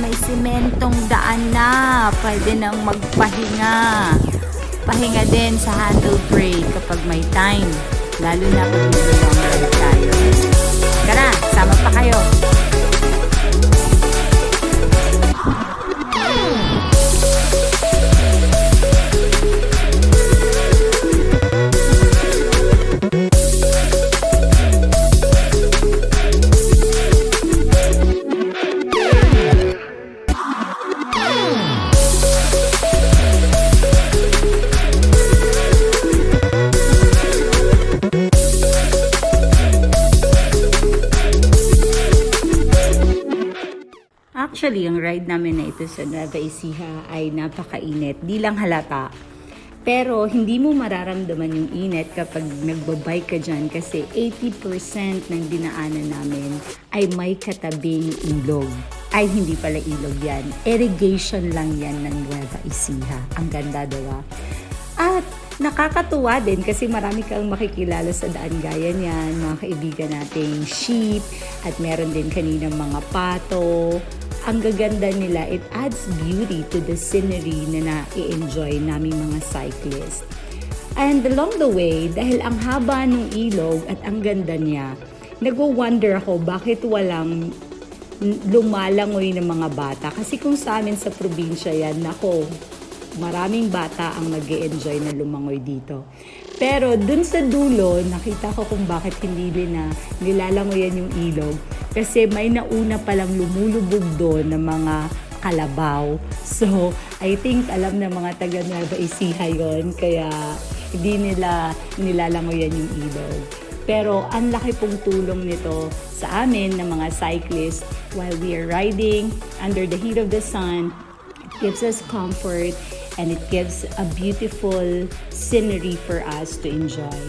may simentong daan na. Pwede nang magpahinga. Pahinga din sa handle brake kapag may time. Lalo na pag long ride tayo. Tara, sama pa kayo. Actually, ang ride namin na ito sa Nueva Ecija ay napakainit. Di lang halata. Pero hindi mo mararamdaman yung init kapag nagbabike ka dyan kasi 80% ng dinaanan namin ay may katabing ilog. Ay, hindi pala ilog yan. Irrigation lang yan ng Nueva Ecija. Ang ganda, diba? At nakakatuwa din kasi marami kang makikilala sa daan gaya niyan, mga kaibigan nating sheep, at meron din kanina mga pato. Ang gaganda nila, it adds beauty to the scenery na na-i-enjoy naming mga cyclists. And along the way, dahil ang haba ng ilog at ang ganda niya, nag-wonder ako bakit walang lumalangoy ng mga bata. Kasi kung sa amin sa probinsya yan, nako, maraming bata ang nag-e-enjoy na lumangoy dito. Pero dun sa dulo, nakita ko kung bakit hindi nila nilalangoyan yung ilog. Kasi may nauna palang lumulubog doon ng mga kalabaw. So, I think alam na mga taga Nueva Ecija yun, kaya hindi nila nilalangoyan yung ilog. Pero ang laki pong tulong nito sa amin ng mga cyclists while we are riding under the heat of the sun. It gives us comfort and it gives a beautiful scenery for us to enjoy.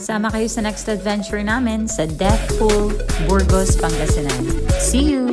Sama kayo sa next adventure namin sa Death Pool, Burgos, Pangasinan. See you!